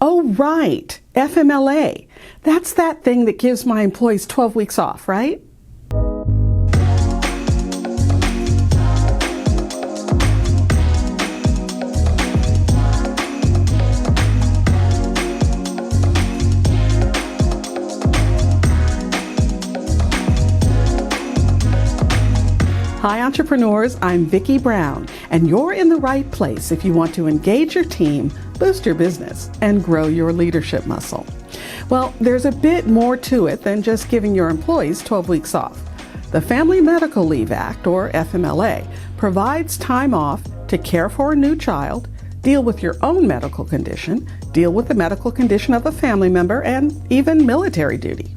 Oh, right, FMLA. That's that thing that gives my employees 12 weeks off, right? Hi entrepreneurs, I'm Vicky Brown, and you're in the right place if you want to engage your team, boost your business, and grow your leadership muscle. Well, there's a bit more to it than just giving your employees 12 weeks off. The Family Medical Leave Act, or FMLA, provides time off to care for a new child, deal with your own medical condition, deal with the medical condition of a family member, and even military duty.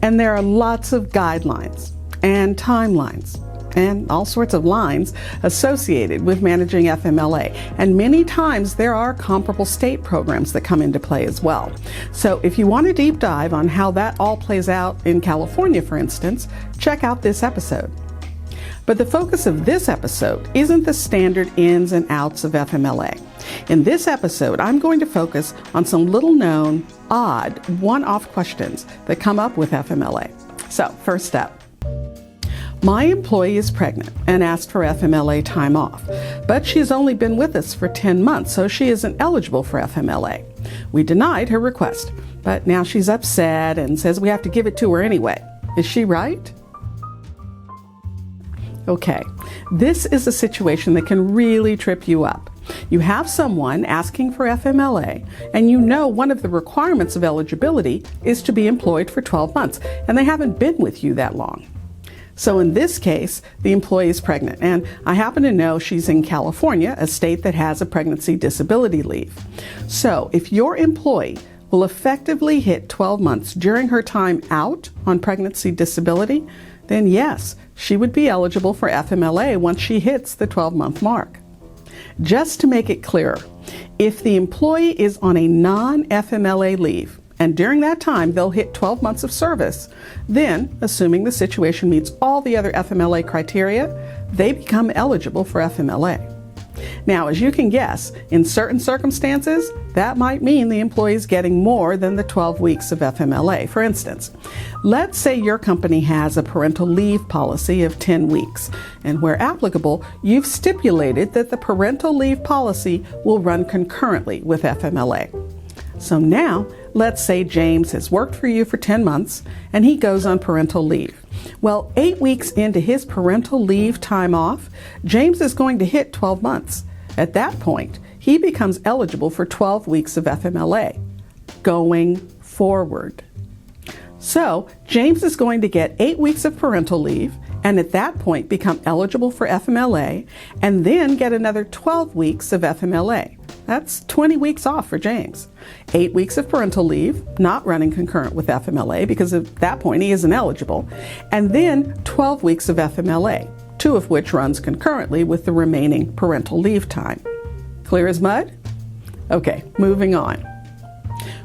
And there are lots of guidelines and timelines and all sorts of lines associated with managing FMLA. And many times there are comparable state programs that come into play as well. So if you want a deep dive on how that all plays out in California, for instance, check out this episode. But the focus of this episode isn't the standard ins and outs of FMLA. In this episode, I'm going to focus on some little known, odd, one-off questions that come up with FMLA. So first up, my employee is pregnant and asked for FMLA time off, but she's only been with us for 10 months, so she isn't eligible for FMLA. We denied her request, but now she's upset and says we have to give it to her anyway. Is she right? Okay, this is a situation that can really trip you up. You have someone asking for FMLA, and you know one of the requirements of eligibility is to be employed for 12 months, and they haven't been with you that long. So in this case, the employee is pregnant, and I happen to know she's in California, a state that has a pregnancy disability leave. So if your employee will effectively hit 12 months during her time out on pregnancy disability, then yes, she would be eligible for FMLA once she hits the 12-month mark. Just to make it clearer, if the employee is on a non-FMLA leave, and during that time they'll hit 12 months of service, then, assuming the situation meets all the other FMLA criteria, they become eligible for FMLA. Now, as you can guess, in certain circumstances, that might mean the employee is getting more than the 12 weeks of FMLA. For instance, let's say your company has a parental leave policy of 10 weeks, and where applicable, you've stipulated that the parental leave policy will run concurrently with FMLA. So now, let's say James has worked for you for 10 months and he goes on parental leave. Well, 8 weeks into his parental leave time off, James is going to hit 12 months. At that point, he becomes eligible for 12 weeks of FMLA going forward. So James is going to get 8 weeks of parental leave and at that point become eligible for FMLA and then get another 12 weeks of FMLA. That's 20 weeks off for James. 8 weeks of parental leave, not running concurrent with FMLA because at that point he isn't eligible, and then 12 weeks of FMLA, 2 of which runs concurrently with the remaining parental leave time. Clear as mud? Okay, moving on.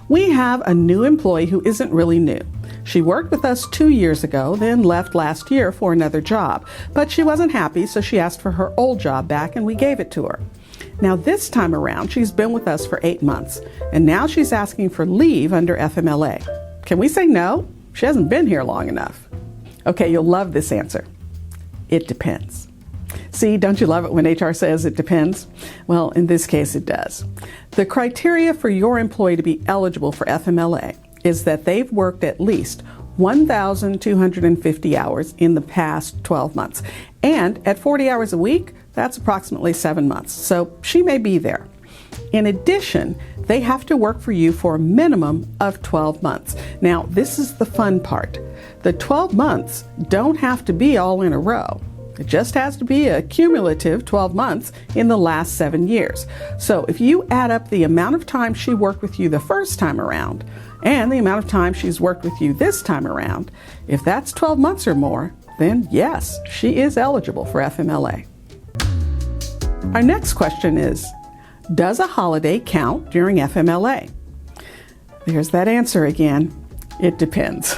We have a new employee who isn't really new. She worked with us 2 years ago, then left last year for another job, but she wasn't happy, so she asked for her old job back and we gave it to her. Now this time around, she's been with us for 8 months, and now she's asking for leave under FMLA. Can we say no? She hasn't been here long enough. Okay, you'll love this answer. It depends. See, don't you love it when HR says it depends? Well, in this case, it does. The criteria for your employee to be eligible for FMLA is that they've worked at least 1,250 hours in the past 12 months. And at 40 hours a week, that's approximately 7 months. So she may be there. In addition, they have to work for you for a minimum of 12 months. Now, this is the fun part. The 12 months don't have to be all in a row. It just has to be a cumulative 12 months in the last 7 years. So if you add up the amount of time she worked with you the first time around and the amount of time she's worked with you this time around, if that's 12 months or more, then yes, she is eligible for FMLA. Our next question is, does a holiday count during FMLA? There's that answer again. It depends.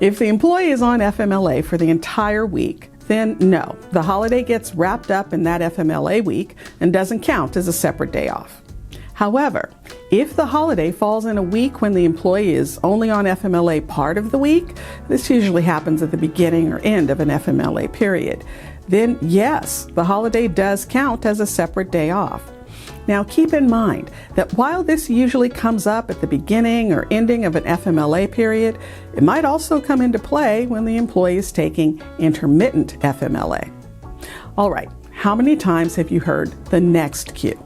If the employee is on FMLA for the entire week, then no, the holiday gets wrapped up in that FMLA week and doesn't count as a separate day off. However, If the holiday falls in a week when the employee is only on FMLA part of the week, this usually happens at the beginning or end of an FMLA period, then yes, the holiday does count as a separate day off. Now keep in mind that while this usually comes up at the beginning or ending of an FMLA period, it might also come into play when the employee is taking intermittent FMLA. All right, how many times have you heard the next Q?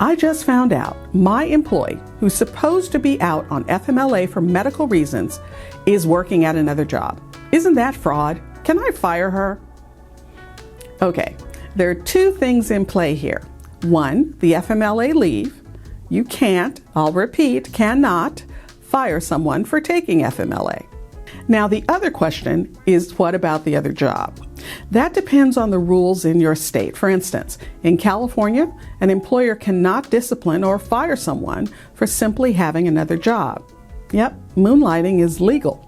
I just found out my employee, who's supposed to be out on FMLA for medical reasons, is working at another job. Isn't that fraud? Can I fire her? Okay, there are two things in play here. One, the FMLA leave. You can't, I'll repeat, cannot fire someone for taking FMLA. Now, the other question is, what about the other job? That depends on the rules in your state. For instance, in California, an employer cannot discipline or fire someone for simply having another job. Yep, moonlighting is legal.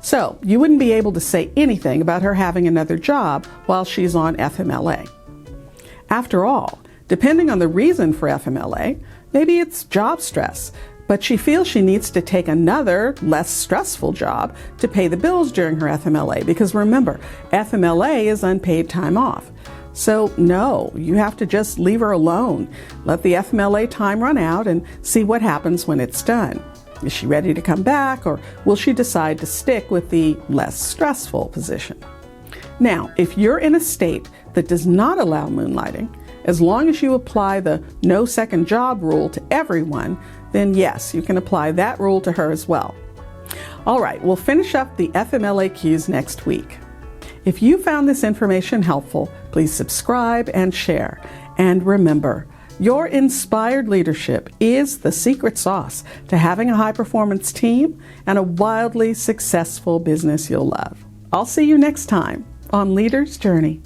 So you wouldn't be able to say anything about her having another job while she's on FMLA. After all, depending on the reason for FMLA, maybe it's job stress, but she feels she needs to take another, less stressful job to pay the bills during her FMLA, because remember, FMLA is unpaid time off. So no, you have to just leave her alone. Let the FMLA time run out and see what happens when it's done. Is she ready to come back, or will she decide to stick with the less stressful position? Now, if you're in a state that does not allow moonlighting, as long as you apply the no second job rule to everyone, then yes, you can apply that rule to her as well. All right, we'll finish up the FMLA Qs next week. If you found this information helpful, please subscribe and share. And remember, your inspired leadership is the secret sauce to having a high-performance team and a wildly successful business you'll love. I'll see you next time on Leader's Journey.